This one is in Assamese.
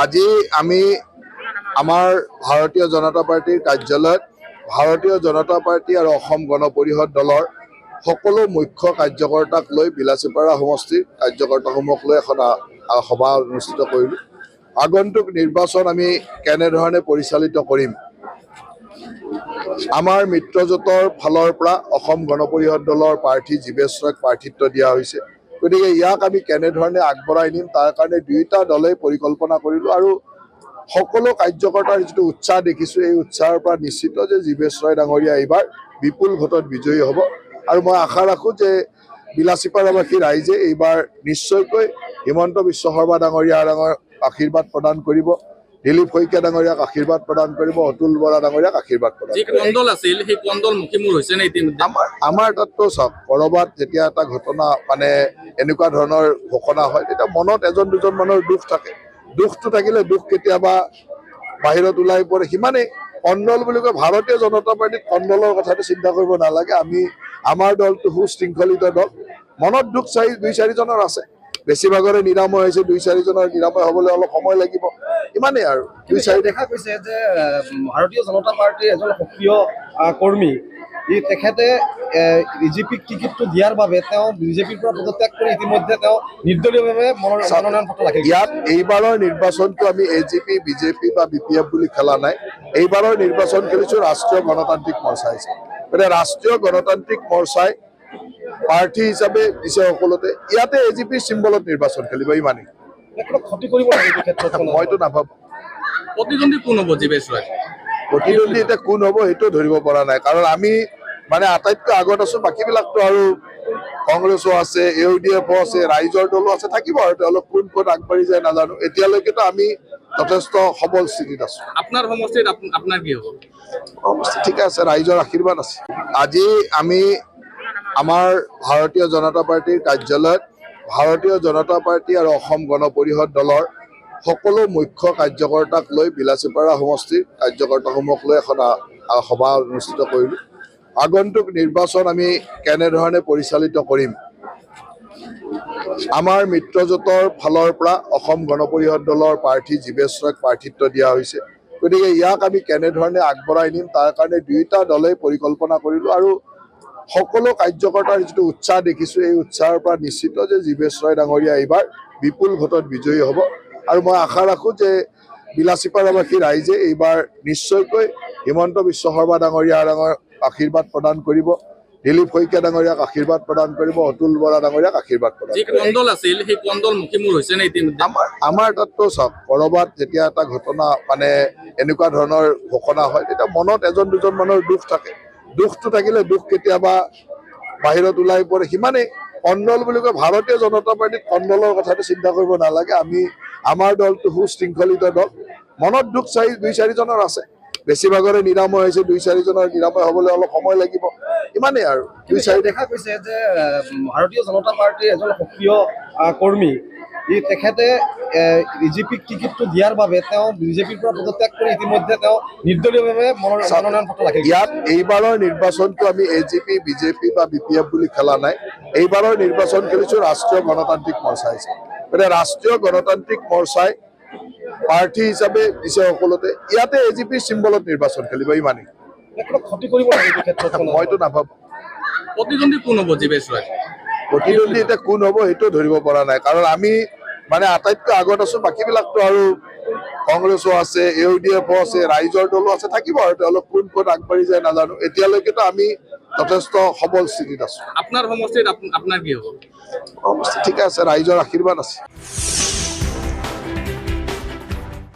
আজি আমি আমাৰ ভাৰতীয় জনতা পাৰ্টিৰ কাৰ্যালয়ত ভাৰতীয় জনতা পাৰ্টি আৰু অসম গণ পৰিষদ দলৰ সকলো মুখ্য কাৰ্যকৰ্তাক লৈ বিলাসীপাৰা সমষ্টিৰ কাৰ্যকৰ্তাসমূহক লৈ এখন সভা অনুষ্ঠিত কৰিলোঁ। আগন্তুক নিৰ্বাচন আমি কেনেধৰণে পৰিচালিত কৰিম, আমাৰ মিত্ৰজোঁটৰ ফালৰ পৰা অসম গণ পৰিষদ দলৰ প্ৰাৰ্থী জীৱেশ ৰয়ক প্ৰাৰ্থিত্ব দিয়া হৈছে। গতিকে ইয়াক আমি কেনেধৰণে আগবঢ়াই নিম তাৰ কাৰণে দুয়োটা দলে পৰিকল্পনা কৰিলোঁ আৰু সকলো কাৰ্যকৰ্তাৰ যিটো উৎসাহ দেখিছোঁ, এই উৎসাহৰ পৰা নিশ্চিত যে জীৱেশ ৰয় ডাঙৰীয়া এইবাৰ বিপুল ভোটত বিজয়ী হ'ব। আৰু মই আশা ৰাখোঁ যে বিলাসীপাৰাবাসী ৰাইজে এইবাৰ নিশ্চয়কৈ হিমন্ত বিশ্ব শৰ্মা ডাঙৰীয়াৰ আশীৰ্বাদ প্ৰদান কৰিব, দিলীপ শইকীয়া ডাঙৰীয়াক আশীৰ্বাদ প্ৰদান কৰিব, অতুল বৰা ডাঙৰীয়াক আশীৰ্বাদ প্ৰদান কৰিব। আমাৰ তাততো চাওক, ক'ৰবাত যেতিয়া এটা ঘটনা এনেকুৱা ধৰণৰ ঘোষণা হয়, তেতিয়া মনত এজন দুজন মানুহৰ দুখ থাকে। দুখটো থাকিলে দুখ কেতিয়াবা বাহিৰত ওলাই পৰে, সিমানেই। কণ্ডল বুলি কয়, ভাৰতীয় জনতা পাৰ্টীত কণ্ডলৰ কথাটো চিন্তা কৰিব নালাগে। আমাৰ দলটো সুশৃংখলিত দল। মনত দুখ দুই চাৰিজনৰ আছে, বেছিভাগৰে নিৰাময় হৈছে, দুই চাৰিজনৰ নিৰাময় হ'বলৈ অলপ সময় লাগিব, ইমানেই আৰু। দেখা গৈছে যে ভাৰতীয় জনতা পাৰ্টীৰ এজন সক্ৰিয় কৰ্মী, তেখেতে বিজেপিক টিকেটটো দিয়াৰ বাবে তেওঁ বিজেপিৰ পৰা পদত্যাগ কৰি ইতিমধ্যে তেওঁ নিৰ্দলীয়ভাৱে মনোনয়ন পত্ৰ দাখিল কৰিছে। ইয়াত এইবাৰৰ নিৰ্বাচনটো আমি AGP, বিজেপি বা BPF বুলি খেলা নাই। এইবাৰৰ নিৰ্বাচন খেলিছোঁ ৰাষ্ট্ৰীয় গণতান্ত্ৰিক মৰ্চাই। গতিকে ৰাষ্ট্ৰীয় গণতান্ত্ৰিক মৰ্চাই প্ৰাৰ্থী হিচাপে দিছে সকলোতে। ইয়াতে AGP চিম্বলত নিৰ্বাচন খেলিব, ইমানেই। ক্ষতি কৰিব মইতো নাভাবোঁ। প্ৰতিদ্বন্দ্বী কোন হ'ব জীৱেশ ৰয়? প্ৰতিদ্বন্দ্বী এতিয়া কোন হ'ব সেইটো ধৰিব পৰা নাই, কাৰণ আমি আটাইতকৈ আগত আছোঁ। বাকীবিলাকতো আৰু কংগ্ৰেছো আছে, UDF আছে, ৰাইজৰ দলো আছে, থাকিব আৰু তেওঁলোক কোন ক'ত আগবাঢ়ি যায় নাজানো। এতিয়ালৈকেতো আমি যথেষ্ট সবল স্থিতিত আছোঁ। আপোনাৰ সমষ্টিত আপোনাৰ কি হ'ব? সমষ্টি ঠিকে আছে, ৰাইজৰ আশীৰ্বাদ আছে। আজি আমি আমাৰ ভাৰতীয় জনতা পাৰ্টিৰ কাৰ্যালয়ত ভাৰতীয় জনতা পাৰ্টি আৰু অসম গণ পৰিষদ দলৰ সকলো মুখ্য কাৰ্যকৰ্তাক লৈ বিলাসীপাৰা সমষ্টিৰ কাৰ্যকৰ্তাসমূহক লৈ এখন সভা অনুষ্ঠিত কৰিলোঁ। আগন্তুক নিৰ্বাচন আমি কেনেধৰণে পৰিচালিত কৰিম, আমাৰ মিত্ৰজোঁটৰ ফালৰ পৰা অসম গণ পৰিষদ দলৰ প্ৰাৰ্থী জীৱেশ ৰয়ক প্ৰাৰ্থিত্ব দিয়া হৈছে। গতিকে ইয়াক আমি কেনেধৰণে আগবঢ়াই নিম তাৰ কাৰণে দুয়োটা দলে পৰিকল্পনা কৰিলোঁ আৰু সকলো কাৰ্যকৰ্তাৰ যিটো উৎসাহ দেখিছোঁ, এই উৎসাহৰ পৰা নিশ্চিত যে জীৱেশ ৰয় ডাঙৰীয়া এইবাৰ বিপুল ভোটত বিজয়ী হ'ব। আৰু মই আশা ৰাখোঁ যে বিলাসীপাৰাবাসী ৰাইজে এইবাৰ নিশ্চয়কৈ হিমন্ত বিশ্ব শৰ্মা ডাঙৰীয়াৰ আশীৰ্বাদ প্ৰদান কৰিব, দিলীপ শইকীয়া ডাঙৰীয়াক আশীৰ্বাদ প্ৰদান কৰিব, অতুল বৰা ডাঙৰীয়াক আশীৰ্বাদ প্ৰদান কৰিব। আমাৰ তাততো চাওক, ক'ৰবাত যেতিয়া এটা ঘটনা এনেকুৱা ধৰণৰ ঘোষণা হয়, তেতিয়া মনত এজন দুজন মানুহৰ দুখ থাকে। দুখটো থাকিলে দুখ কেতিয়াবা বাহিৰত ওলাই পৰে, সিমানেই। কণ্ডল বুলি কয়, ভাৰতীয় জনতা পাৰ্টীত কণ্ডলৰ কথাটো চিন্তা কৰিব নালাগে। আমাৰ দলটো সুশৃংখলিত দল। মনত দুখ দুই চাৰিজনৰ আছে, বেছিভাগৰে নিৰাময় হৈছে, দুই চাৰিজনৰ নিৰাময় হ'বলৈ অলপ সময় লাগিব, ইমানেই আৰু। দেখা গৈছে যে ভাৰতীয় জনতা পাৰ্টীৰ এজন সক্ৰিয় কৰ্মী, তেখেতে বিজেপিক টিকেটটো দিয়াৰ বাবে তেওঁ বিজেপিৰ পৰা পদত্যাগ কৰি ইতিমধ্যে তেওঁ নিৰ্দলীয়ভাৱে মনোনয়ন পত্ৰ দাখিল কৰিছে। ইয়াত এইবাৰৰ নিৰ্বাচনটো আমি AGP, বিজেপি বা BPF বুলি খেলা নাই। এইবাৰৰ নিৰ্বাচন খেলিছোঁ ৰাষ্ট্ৰীয় গণতান্ত্ৰিক মৰ্চাই। গতিকে ৰাষ্ট্ৰীয় গণতান্ত্ৰিক মৰ্চাই প্ৰাৰ্থী হিচাপে দিছে সকলোতে। ইয়াতে AGP চিম্বলত নিৰ্বাচন খেলিব, ইমানেই। ক্ষতি কৰিব মইতো নাভাবোঁ। প্ৰতিদ্বন্দ্বী কোন হ'ব জীৱেশ ৰয়? প্ৰতিদ্বন্দ্বী এতিয়া কোন হ'ব সেইটো ধৰিব পৰা নাই, কাৰণ আমি আটাইতকৈ আগত আছোঁ। বাকীবিলাকতো আৰু কংগ্ৰেছো আছে, UDF আছে, ৰাইজৰ দলো আছে, থাকিব আৰু তেওঁলোক কোন ক'ত আগবাঢ়ি যায় নাজানো। এতিয়ালৈকেতো আমি যথেষ্ট সবল স্থিতিত আছোঁ। আপোনাৰ সমষ্টিত আপোনাৰ কি হ'ব? সমষ্টি ঠিকে আছে, ৰাইজৰ আশীৰ্বাদ আছে।